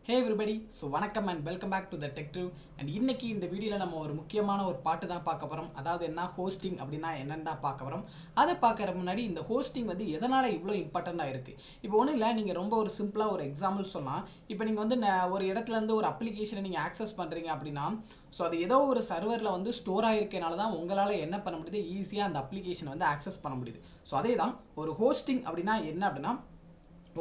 Hey everybody, so வணக்கம் and welcome back to the Tech Tube. And இன்னைக்கு இந்த வீடியோல நம்ம ஒரு முக்கியமான ஒரு பாட்டு தான் பார்க்க போறோம். அதாவது என்ன ஹோஸ்டிங் அப்படினா என்னன்னு தான் பார்க்க போறோம். அதை பார்க்கறதுக்கு முன்னாடி இந்த ஹோஸ்டிங் வந்து எதனால இவ்ளோ இம்பார்ட்டண்டா இருக்கு? இப்போ ஒண்ணும் இல்ல, நீங்க ரொம்ப ஒரு சிம்பிளா ஒரு எக்ஸாம்பிள் சொல்லலாம். இப்போ நீங்க வந்து ஒரு இடத்துல இருந்து ஒரு அப்ளிகேஷனை நீங்க ஆக்சஸ் பண்றீங்க அப்படினா ஸோ அது ஏதோ ஒரு சர்வரில் வந்து ஸ்டோர் ஆகிருக்கனால தான் உங்களால் என்ன பண்ண முடியுது, ஈஸியாக அந்த அப்ளிகேஷன் வந்து ஆக்சஸ் பண்ண முடியுது. ஸோ அதே தான் ஒரு ஹோஸ்டிங் அப்படின்னா என்ன அப்படின்னா,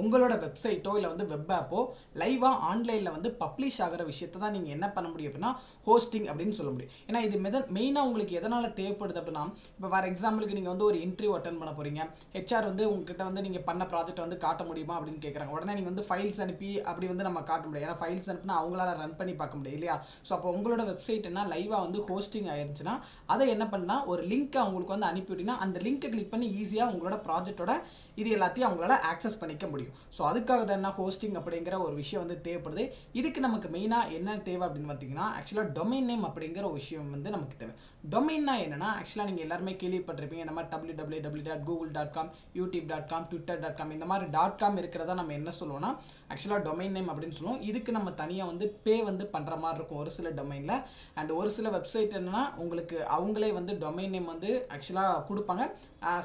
உங்களோட வெப்சைட்டோ இல்லை வந்து வெப் ஆப்போ லைவாக ஆன்லைனில் வந்து பப்ளிஷ் ஆகிற விஷயத்தை தான் நீங்கள் என்ன பண்ண முடியும் அப்படின்னா ஹோஸ்டிங் அப்படின்னு சொல்ல முடியும். ஏன்னா இது மெயினாக உங்களுக்கு எதனால் தேவைப்படுது அப்படின்னா, இப்போ ஃபார் எக்ஸாம்பிளுக்கு நீங்கள் வந்து ஒரு இன்டர்வியூ அட்டன் பண்ண போகிறீங்க. ஹெச்ஆர் வந்து உங்ககிட்ட வந்து நீங்கள் பண்ண ப்ராஜெக்ட் வந்து காட்ட முடியுமா அப்படின்னு கேட்குறாங்க. உடனே நீங்கள் வந்து ஃபைல்ஸ் அனுப்பி அப்படி வந்து நம்ம காட்ட முடியாது. ஏன்னா ஃபைல்ஸ் அனுப்பினா அவங்களால ரன் பண்ணி பார்க்க முடியும் இல்லையா? ஸோ அப்போ உங்களோட வெப்சைட் என்ன லைவாக வந்து ஹோஸ்டிங் ஆயிருந்துச்சுன்னா அதை என்ன பண்ணால் ஒரு லிங்க்கை அவங்களுக்கு வந்து அனுப்பிவிட்டீங்கன்னா அந்த லிங்க்கை கிளிக் பண்ணி ஈஸியாக உங்களோட ப்ராஜெக்டோட இது எல்லாத்தையும் அவங்களால ஆக்சஸ் பண்ணிக்க முடியும். ஸோ அதுக்காக தான் என்ன ஹோஸ்டிங் அப்படிங்கிற ஒரு விஷயம் வந்து தேவைப்படுது. இதுக்கு நமக்கு மெயினாக என்ன தேவை அப்படின்னு பார்த்தீங்கன்னா, ஆக்சுவலாக டொமைன் நேம் அப்படிங்கிற ஒரு விஷயம் வந்து நமக்கு தேவை. டொமைன்னா என்னன்னா, ஆக்சுவலாக நீங்கள் எல்லாருமே கேள்விப்பட்டிருப்பீங்க. இந்த மாதிரி www.google.com, youtube.com, twitter.com இந்த மாதிரி .com இருக்கிறதா நம்ம என்ன சொல்லுவோம்னா ஆக்சுவலாக டொமைன் நேம் அப்படின்னு சொல்லுவோம். இதுக்கு நம்ம தனியாக வந்து பே வந்து பண்ணுற மாதிரி இருக்கும் ஒரு சில டொமைனில். அண்ட் ஒரு சில வெப்சைட் என்னன்னா உங்களுக்கு அவங்களே வந்து டொமைன் நேம் வந்து ஆக்சுவலாக கொடுப்பாங்க.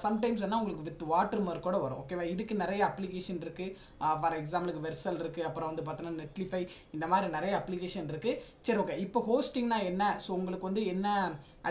சம்டைம்ஸ் என்ன உங்களுக்கு வித் வாட்டர் மார்க் கூட வரும். ஓகேவா? இதுக்கு நிறைய அப்ளிகேஷன் இருக்குது. ஃபார் எக்ஸாம்பிளுக்கு வெர்சல் இருக்குது, அப்புறம் வந்து பார்த்தீங்கன்னா நெட்லிஃபை, இந்த மாதிரி நிறைய அப்ளிகேஷன் இருக்குது. சரி, ஓகே. இப்போ ஹோஸ்டிங்னா என்ன, ஸோ உங்களுக்கு வந்து என்ன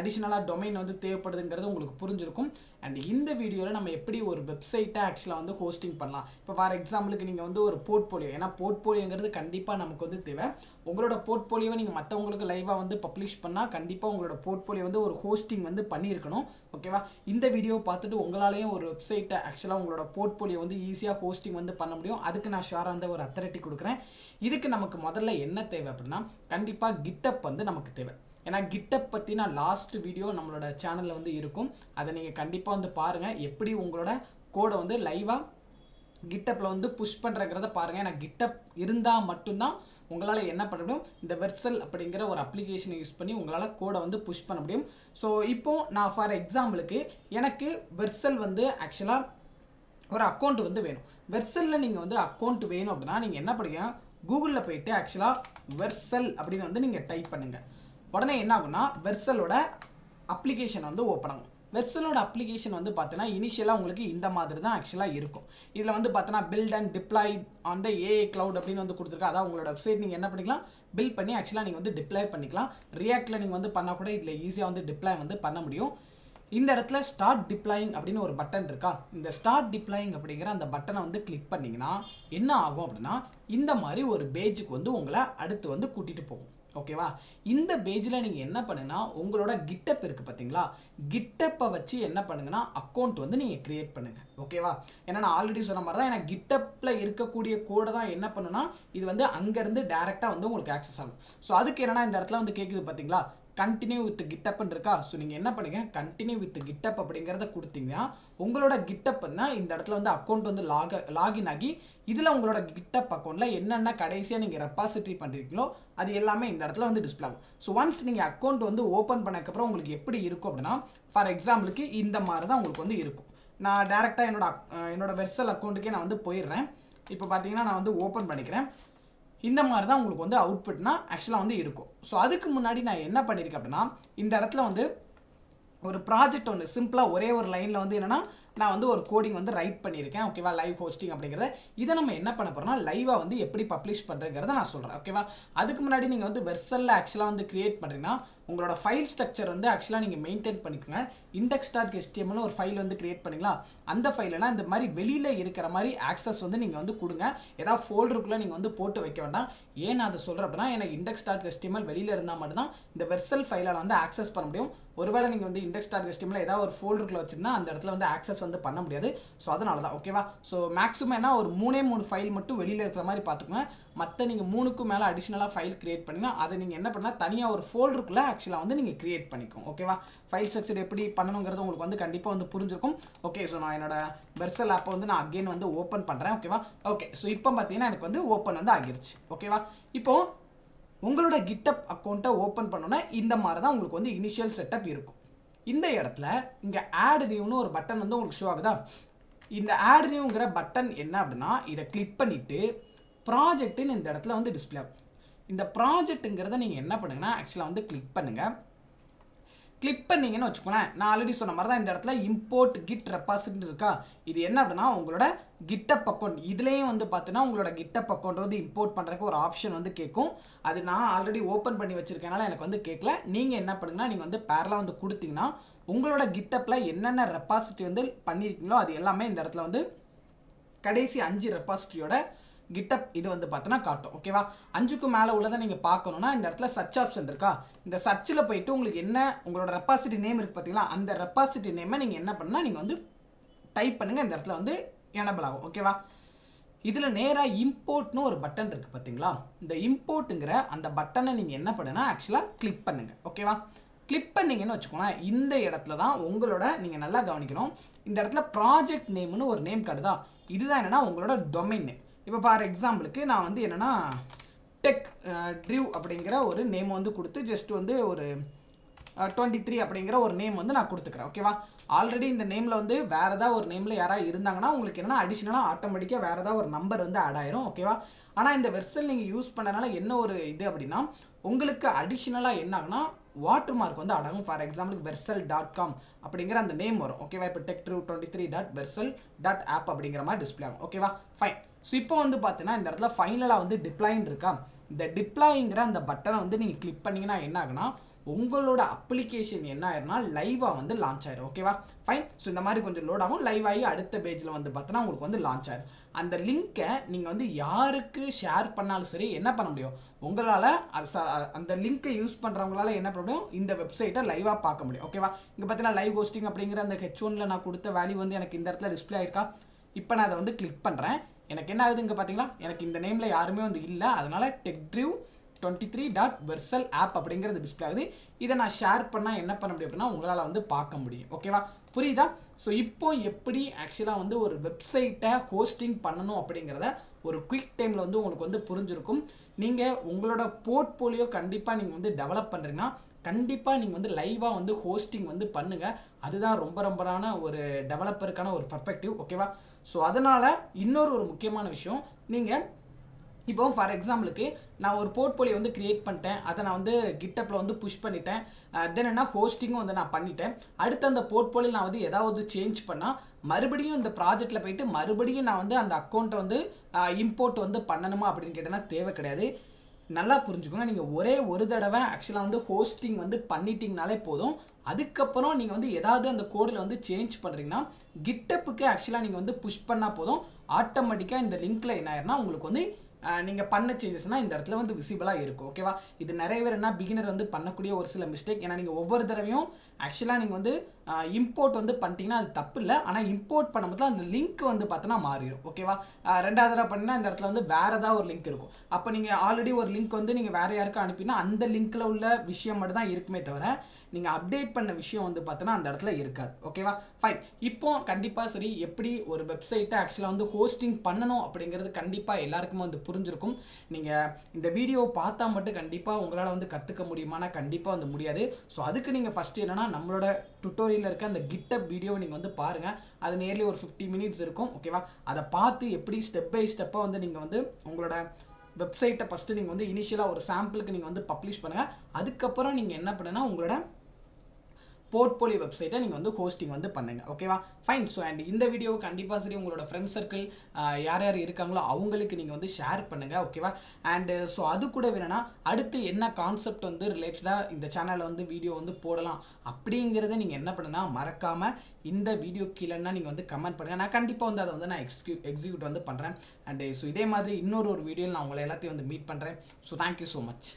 அடிஷ்னலாக டொமைன் வந்து தேவைப்படுதுங்கிறது உங்களுக்கு புரிஞ்சிருக்கும். அண்ட் இந்த வீடியோவில் நம்ம எப்படி ஒரு வெப்சைட்டை ஆக்சுவலாக வந்து ஹோஸ்டிங் பண்ணலாம். இப்போ ஃபார் எக்ஸாம்பிளுக்கு நீங்கள் வந்து ஒரு போர்ட்போலியோ, ஏன்னா போர்ட்போலியோங்கிறது கண்டிப்பாக நமக்கு வந்து தேவை. உங்களோட போர்ட்போலியோவை நீங்கள் மற்றவங்களுக்கு லைவாக வந்து பப்ளிஷ் பண்ணால் கண்டிப்பாக உங்களோட போர்ட்போலியோ வந்து ஒரு ஹோஸ்டிங் வந்து பண்ணியிருக்கணும். ஓகேவா? இந்த வீடியோவை பார்த்துட்டு உங்களாலேயும் ஒரு வெப்சைட்டை ஆக்சுவலாக உங்களோட போர்ட்போலியோ வந்து ஈஸியாக ஹோஸ்டிங் வந்து பண்ண முடியும். அதுக்கு நான் ஷுவராக வந்து ஒரு அத்தாரிட்டி கொடுக்குறேன். இதுக்கு நமக்கு முதல்ல என்ன தேவை அப்படின்னா, கண்டிப்பாக கிட்டப் வந்து நமக்கு தேவை. ஏன்னா கிட்டப் பற்றி நான் லாஸ்ட் வீடியோ நம்மளோட சேனலில் வந்து இருக்கும். அதை நீங்கள் கண்டிப்பாக வந்து பாருங்கள். எப்படி உங்களோட கோடை வந்து லைவாக கிட்டப்பில் வந்து புஷ் பண்ணுறங்கிறத பாருங்கள். ஏன்னா கிட்டப் இருந்தால் மட்டும்தான் உங்களால் என்ன பண்ண முடியும், இந்த வெர்சல் அப்படிங்கிற ஒரு அப்ளிகேஷனை யூஸ் பண்ணி உங்களால் கோடை வந்து புஷ் பண்ண முடியும். ஸோ இப்போது நான் ஃபார் எக்ஸாம்பிளுக்கு எனக்கு வெர்சல் வந்து ஆக்சுவலாக ஒரு அக்கௌண்ட் வந்து வேணும். வெர்சலில் நீங்கள் வந்து அக்கௌண்ட் வேணும் அப்படின்னா நீங்கள் என்ன பண்ணுங்க, கூகுளில் போயிட்டு ஆக்சுவலாக வெர்சல் அப்படின்னு வந்து நீங்கள் டைப் பண்ணுங்கள். உடனே என்ன ஆகும்னா வெர்சலோட அப்ளிகேஷன் வந்து ஓப்பன் ஆகும். வெர்சலோட அப்ளிகேஷன் வந்து பார்த்தீங்கன்னா இனிஷியலாக உங்களுக்கு இந்த மாதிரி தான் ஆக்சுவலாக இருக்கும். இதில் வந்து பார்த்தீங்கன்னா build and deploy on the AI cloud அப்படின்னு வந்து கொடுத்துருக்கா. அதான் உங்களோட வெப்சைட் நீங்கள் என்ன பண்ணிக்கலாம், பில்ட் பண்ணி ஆக்சுவலாக நீங்கள் வந்து டிப்ளாய் பண்ணிக்கலாம். ரியாக்டில் நீங்கள் வந்து பண்ணால் கூட இதில் ஈஸியாக வந்து டிப்ளாய் வந்து பண்ண முடியும். இந்த இடத்துல ஸ்டார்ட் டிப்ளாயிங் அப்படின்னு ஒரு பட்டன் இருக்கா. இந்த ஸ்டார்ட் டிப்ளாயிங் அப்படிங்கிற அந்த பட்டனை வந்து கிளிக் பண்ணிங்கன்னா என்ன ஆகும் அப்படின்னா, இந்த மாதிரி ஒரு பேஜுக்கு வந்து உங்களை அடுத்து வந்து கூட்டிகிட்டு போகும். ஓகேவா? இந்த பேஜில் நீங்கள் என்ன பண்ணுங்கன்னா, உங்களோட கிட்டப் இருக்குது பார்த்தீங்களா, கிட்டப்பை வச்சு என்ன பண்ணுங்கன்னா அக்கௌண்ட் வந்து நீங்கள் க்ரியேட் பண்ணுங்கள். ஓகேவா? ஏன்னா நான் ஆல்ரெடி சொன்ன மாதிரி தான், ஏன்னா கிட்டப்பில் இருக்கக்கூடிய கோடை தான் என்ன பண்ணுன்னா இது வந்து அங்கேருந்து டேரெக்டாக வந்து உங்களுக்கு ஆக்சஸ் ஆகும். ஸோ அதுக்கு என்னன்னா இந்த இடத்துல வந்து கேட்குது பார்த்தீங்களா, கண்டினியூ வித் கிட்டப்னு இருக்கா. ஸோ நீங்கள் என்ன பண்ணுங்க, கண்டினியூ வித் கிட்டப் அப்படிங்கிறத கொடுத்தீங்கன்னா உங்களோட கிட்டப்னா இந்த இடத்துல வந்து அக்கௌண்ட் வந்து லாகின் ஆகி இதில் உங்களோட கிட்டப் அக்கௌண்ட்டில் என்னென்ன கடைசியாக நீங்கள் ரெபாசிட்ரி பண்ணுறீங்களோ அது எல்லாமே இந்த இடத்துல வந்து டிஸ்பிளே ஆகும். ஸோ ஒன்ஸ் நீங்கள் அக்கௌண்ட் வந்து ஓப்பன் பண்ணக்கப்புறம் உங்களுக்கு எப்படி இருக்கும் அப்படின்னா, ஃபார் எக்ஸாம்பிளுக்கு இந்த மாதிரி தான் உங்களுக்கு வந்து இருக்கும். நான் டேரெக்டாக என்னோட வெர்சல் அக்கௌண்ட்டுக்கே நான் வந்து போயிடுறேன். இப்போ பார்த்தீங்கன்னா நான் வந்து ஓப்பன் பண்ணிக்கிறேன். இந்த மாதிரி தான் உங்களுக்கு வந்து அவுட்புட்னா ஆக்சுவலாக வந்து இருக்கும். ஸோ அதுக்கு முன்னாடி நான் என்ன பண்ணியிருக்கேன் அப்படின்னா, இந்த இடத்துல வந்து ஒரு ப்ராஜெக்ட் ஒன்று சிம்பிளாக ஒரே ஒரு லைனில் வந்து என்னென்னா நான் வந்து ஒரு கோடிங் வந்து ரைட் பண்ணியிருக்கேன். ஓகேவா? லைவ் ஹோஸ்டிங் அப்படிங்கிறத இதை நம்ம என்ன பண்ண போகிறோம்னா லைவாக வந்து எப்படி பப்ளிஷ் பண்ணுறங்கிறத நான் சொல்கிறேன். ஓகேவா? அதுக்கு முன்னாடி நீங்கள் வந்து வெர்சலில் ஆக்சுவலாக வந்து கிரியேட் பண்ணுறீங்கன்னா உங்களோட ஃபைல் ஸ்ட்ரக்சர் வந்து ஆக்சுவலாக நீங்கள் மெயின்டைன் பண்ணிக்கோங்க. index.html ஒரு ஃபைல் வந்து கிரியேட் பண்ணிங்களா, அந்த ஃபைலெல்லாம் இந்த மாதிரி வெளியில் இருக்கிற மாதிரி ஆக்சஸ் வந்து நீங்கள் வந்து கொடுங்க. ஏதாவது ஃபோல்டருக்குள்ளே நீங்கள் வந்து போட்டு வைக்க வேண்டாம். ஏன் நான் அதை சொல்கிறேன் அப்படின்னா, எனக்கு index.html வெளியில் இருந்தால் மட்டும்தான் இந்த வெர்சல் ஃபைலால் வந்து ஆக்சஸ் பண்ண முடியும். ஒருவேளை நீங்கள் வந்து index.html ஏதாவது ஒரு ஃபோல்டருக்குள்ளே வச்சுருந்தா அந்த இடத்துல வந்து ஆக்சஸ் வந்து பண்ண முடியாது. ஸோ அதனால தான். ஓகேவா? ஸோ மேக்ஸிமம் என்ன ஒரு 3 ஃபைல் மட்டும் வெளியில் இருக்கிற மாதிரி பார்த்துக்கோங்க. மற்ற நீங்கள் 3க்கும் மேலே அடிஷ்னலாக ஃபைல் கிரியேட் பண்ணிங்கன்னா அதை நீங்கள் என்ன பண்ணால் தனியாக ஒரு ஃபோல்டருக்குள்ளே ஆக்சுவலாக வந்து நீங்கள் கிரியேட் பண்ணிக்கோங்க. ஓகேவா? ஃபைல் ஸ்ட்ரக்சர் எப்படி பண்ணணுங்கிறது உங்களுக்கு வந்து கண்டிப்பாக வந்து புரிஞ்சிருக்கும். ஓகே, ஸோ நான் என்னோட வெர்சல் ஆப்பை வந்து நான் அகெயின் வந்து ஓப்பன் பண்ணுறேன். ஓகேவா? ஓகே, ஸோ இப்போ பார்த்தீங்கன்னா எனக்கு வந்து ஓப்பன் வந்து ஆகிருச்சு. ஓகேவா? இப்போது உங்களோட கிட்டப் அக்கௌண்ட்டை ஓப்பன் பண்ணோன்னா இந்த மாதிரி தான் உங்களுக்கு வந்து இனிஷியல் செட்டப் இருக்கும். இந்த இடத்துல இங்கே ஆட் நியூன்னு ஒரு பட்டன் வந்து உங்களுக்கு ஷோ ஆகுதா. இந்த ஆட் நியூங்கிற பட்டன் என்ன அப்படின்னா, இதை கிளிக் பண்ணிவிட்டு ப்ராஜெக்ட்னு இந்த இடத்துல வந்து டிஸ்பிளே ஆகும். இந்த ப்ராஜெக்ட்டுங்கிறத நீங்கள் என்ன பண்ணுங்கன்னா ஆக்சுவலாக வந்து கிளிக் பண்ணுங்கள். கிளிக் பண்ணிங்கன்னு வச்சுக்கோங்களேன், நான் ஆல்ரெடி சொன்ன மாதிரி தான் இந்த இடத்துல இம்போர்ட் கிட் ரெபாசிட்டரி இருக்கா. இது என்ன அப்படின்னா உங்களோட கிட்டப் அக்கௌண்ட். இதுலேயும் வந்து பார்த்தீங்கன்னா உங்களோட கிட்டப் அக்கௌண்ட் வந்து இம்போர்ட் பண்ணுறதுக்கு ஒரு ஆப்ஷன் வந்து கேட்கும். அது நான் ஆல்ரெடி ஓப்பன் பண்ணி வச்சிருக்கனால எனக்கு வந்து கேட்கல. நீங்கள் என்ன பண்ணுங்கன்னா நீங்கள் வந்து பேரலாக வந்து கொடுத்தீங்கன்னா உங்களோட கிட்டப்பில் என்னென்ன ரெபாசிட்டரி வந்து பண்ணியிருக்கீங்களோ அது எல்லாமே இந்த இடத்துல வந்து கடைசி 5 ரெபாசிட்டரியோட கிட்டப் இது வந்து பார்த்தீங்கன்னா காட்டும். ஓகேவா, 5க்கு மேலே உள்ளதை நீங்கள் பார்க்கணுன்னா இந்த இடத்துல சர்ச் ஆப்ஷன் இருக்கா. இந்த சர்ச்சில் போயிட்டு உங்களுக்கு என்ன உங்களோட ரெபாசிட்டரி நேம் இருக்குது பார்த்தீங்களா, அந்த ரெபாசிட்டரி நேமை நீங்கள் என்ன பண்ணால் நீங்கள் வந்து டைப் பண்ணுங்கள். இந்த இடத்துல வந்து எனபிள் ஆகும். ஓகேவா, இதில் நேராக இம்போர்ட்னு ஒரு பட்டன் இருக்குது பார்த்தீங்களா. இந்த இம்போர்ட்டுங்கிற அந்த பட்டனை நீங்கள் என்ன பண்ணுன்னா ஆக்சுவலாக கிளிக் பண்ணுங்கள். ஓகேவா, கிளிக் பண்ணிங்கன்னு வச்சுக்கோங்களேன், இந்த இடத்துல தான் உங்களோட நீங்கள் நல்லா கவனிக்கணும். இந்த இடத்துல ப்ராஜெக்ட் நேம்னு ஒரு நேம் கார்டு தான். இதுதான் என்னென்னா உங்களோட டொமைன் நேம். இப்போ ஃபார் எக்ஸாம்பிளுக்கு நான் வந்து என்னென்னா டெக் ட்ரிவ் அப்படிங்கிற ஒரு நேம் வந்து கொடுத்து ஜஸ்ட் வந்து ஒரு 23 அப்படிங்கிற ஒரு நேம் வந்து நான் கொடுத்துக்கிறேன். ஓகேவா, ஆல்ரெடி இந்த நேமில் வந்து வேறு ஏதாவது ஒரு நேமில் யாராவது இருந்தாங்கன்னா உங்களுக்கு என்னென்னா அடிஷ்னலாக ஆட்டோமேட்டிக்காக வேறு ஏதாவது ஒரு நம்பர் வந்து ஆட் ஆயிரும். ஓகேவா, ஆனால் இந்த வெர்சல் நீங்கள் யூஸ் பண்ணனால என்ன ஒரு இது அப்படின்னா உங்களுக்கு அடிஷ்னலாக என்ன ஆகுனா வாட்டர் மார்க் வந்து ஆட் ஆகும். ஃபார் எக்ஸாம்பிளுக்கு versal.com அப்படிங்கிற அந்த நேம் வரும். ஓகேவா, இப்போ tech23.versal.app அப்படிங்கிற மாதிரி டிஸ்பிளே ஆகும். ஓகேவா, ஃபைன். ஸோ இப்போ வந்து பார்த்தீங்கன்னா இந்த இடத்துல ஃபைனலாக வந்து டிப்ளாயின்னு இருக்கா. இந்த டிப்ளாயிங்கிற அந்த பட்டனை வந்து நீங்கள் கிளிக் பண்ணிங்கன்னா என்ன ஆகுனா உங்களோட அப்ளிகேஷன் என்ன ஆயிரும்னா லைவாக வந்து லான்ச் ஆயிரும். ஓகேவா, ஃபைன். ஸோ இந்த மாதிரி கொஞ்சம் லோட் ஆகும். லைவ் ஆகி அடுத்த பேஜில் வந்து பார்த்தோன்னா உங்களுக்கு வந்து லான்ச் ஆயிரும். அந்த லிங்க்கை நீங்கள் வந்து யாருக்கு ஷேர் பண்ணாலும் சரி என்ன பண்ண முடியும், உங்களால் அந்த லிங்க்கை யூஸ் பண்ணுறவங்களால என்ன பண்ண முடியும், இந்த வெப்சைட்டை லைவாக பார்க்க முடியும். ஓகேவா, இங்கே பார்த்தீங்கன்னா லைவ் ஹோஸ்டிங் அப்படிங்கிற அந்த H1ல் நான் கொடுத்த வேல்யூ வந்து எனக்கு இந்த இடத்துல டிஸ்பிளே ஆயிருக்கா. இப்போ நான் அதை வந்து கிளிக் பண்ணுறேன். எனக்கு என்ன ஆகுது இங்கே பார்த்தீங்களா, எனக்கு இந்த நேமில் யாருமே வந்து இல்லை. அதனால் techdriv23.versal.app அப்படிங்கிறது டிஸ்பிளே ஆகுது. இதை நான் ஷேர் பண்ணால் என்ன பண்ண முடியும் அப்படின்னா உங்களால் வந்து பார்க்க முடியும். ஓகேவா, புரியுதா. ஸோ இப்போ எப்படி ஆக்சுவலாக வந்து ஒரு வெப்சைட்டை ஹோஸ்டிங் பண்ணணும் அப்படிங்கிறத ஒரு குயிக் டைமில் வந்து உங்களுக்கு வந்து புரிஞ்சிருக்கும். நீங்கள் உங்களோட போர்ட்ஃபோலியோ கண்டிப்பாக நீங்கள் வந்து டெவலப் பண்ணுறீங்கன்னா கண்டிப்பாக நீங்கள் வந்து லைவாக வந்து ஹோஸ்டிங் வந்து பண்ணுங்கள். அதுதான் ரொம்பரான ஒரு டெவலப்பருக்கான ஒரு பர்ஸ்பெக்டிவ். ஓகேவா, ஸோ அதனால் இன்னொரு முக்கியமான விஷயம், நீங்கள் இப்போ ஃபார் எக்ஸாம்பிளுக்கு நான் ஒரு போர்ட்ஃபோலியோ வந்து கிரியேட் பண்ணிட்டேன். அதை நான் வந்து கிட்டப்பில் வந்து புஷ் பண்ணிட்டேன். தென் என்ன ஹோஸ்டிங்கும் வந்து நான் பண்ணிட்டேன். அடுத்து அந்த போர்ட்ஃபோலியோ நான் வந்து ஏதாவது சேஞ்ச் பண்ணால் மறுபடியும் இந்த ப்ராஜெக்டில் போயிட்டு மறுபடியும் நான் வந்து அந்த அக்கௌண்ட்டை வந்து இம்போர்ட் வந்து பண்ணணுமா அப்படின்னு கேட்டேன்னா தேவை கிடையாது. நல்லா புரிஞ்சுக்கோங்க, நீங்கள் ஒரே ஒரு தடவை ஆக்சுவலாக வந்து ஹோஸ்டிங் வந்து பண்ணிட்டீங்கனாலே போதும். அதுக்கப்புறம் நீங்கள் வந்து ஏதாவது அந்த கோடில் வந்து சேஞ்ச் பண்ணுறீங்கன்னா கிட்டப்புக்கு ஆக்சுவலாக நீங்கள் வந்து புஷ் பண்ணால் போதும். ஆட்டோமேட்டிக்காக இந்த லிங்க்கில் என்ன ஆயிருன்னா உங்களுக்கு வந்து நீங்கள் பண்ண சேஞ்சஸ்னால் இந்த இடத்துல வந்து விசிபிளாக இருக்கும். ஓகேவா, இது நிறைய பேர் என்ன பிகினர் வந்து பண்ணக்கூடிய ஒரு சில மிஸ்டேக். ஏன்னா நீங்கள் ஒவ்வொரு தடவையும் ஆக்சுவலாக நீங்கள் வந்து இம்போர்ட் வந்து பண்ணிட்டீங்கன்னா அது தப்பு இல்லை. ஆனால் இம்போர்ட் பண்ணும்போது அந்த லிங்க் வந்து பார்த்தோன்னா மாறிடும். ஓகேவா, ரெண்டாவது தடவை பண்ணினா இந்த இடத்துல வந்து வேறு ஏதாவது ஒரு லிங்க் இருக்கும். அப்போ நீங்கள் ஆல்ரெடி ஒரு லிங்க் வந்து நீங்கள் வேறு யாருக்கும் அனுப்பினா அந்த லிங்க்கில் உள்ள விஷயம் மட்டும் தான் இருக்குமே தவிர நீங்கள் அப்டேட் பண்ண விஷயம் வந்து பார்த்தோன்னா அந்த இடத்துல இருக்காது. ஓகேவா, ஃபைன். இப்போ கண்டிப்பாக சரி, எப்படி ஒரு வெப்சைட்டை ஆக்சுவலாக வந்து ஹோஸ்டிங் பண்ணணும் அப்படிங்கிறது கண்டிப்பாக எல்லாருக்குமே வந்து புரிஞ்சிருக்கும். நீங்கள் இந்த வீடியோவை பார்த்தா மட்டும் கண்டிப்பாக உங்களால் வந்து கற்றுக்க முடியுமானா கண்டிப்பாக வந்து முடியாது. ஸோ அதுக்கு நீங்கள் ஃபஸ்ட்டு என்னென்னா நம்மளோட டுட்டோரியலில் இருக்க அந்த கிட்டப் வீடியோவை நீங்கள் வந்து பாருங்கள். அது நியர்லி ஒரு 50 மினிட்ஸ் இருக்கும். ஓகேவா, அதை பார்த்து எப்படி ஸ்டெப் பை ஸ்டெப்பாக வந்து நீங்கள் வந்து உங்களோட வெப்சைட்டை ஃபஸ்ட்டு நீங்கள் வந்து இனிஷியலாக ஒரு சாம்பிளுக்கு நீங்கள் வந்து பப்ளிஷ் பண்ணுங்கள். அதுக்கப்புறம் நீங்கள் என்ன பண்ணுன்னா உங்களோட போர்ட்ஃபோலியோ வெப்சைட்டை நீங்கள் வந்து ஹோஸ்டிங் வந்து பண்ணுங்க. ஓகேவா, ஃபைன். ஸோ அண்ட் இந்த வீடியோ கண்டிப்பாக சரி உங்களோட ஃப்ரெண்ட் சர்க்கிள் யார் யார் இருக்காங்களோ அவங்களுக்கு நீங்கள் வந்து ஷேர் பண்ணுங்கள். ஓகேவா, அண்டு ஸோ அது கூட வேணும்னா அடுத்து என்ன கான்செப்ட் வந்து ரிலேட்டடாக இந்த சேனலில் வந்து வீடியோ வந்து போடலாம் அப்படிங்கிறத நீங்கள் என்ன பண்ணுன்னா மறக்காமல் இந்த வீடியோ கீழேன்னா நீங்கள் வந்து கமெண்ட் பண்ணுங்கள். நான் கண்டிப்பாக வந்து அதை வந்து நான் எக்ஸிக்யூட் வந்து பண்ணுறேன். அண்டு ஸோ இதே மாதிரி இன்னொரு வீடியோவில் நான் உங்களை எல்லாத்தையும் வந்து மீட் பண்ணுறேன். So thank you so much.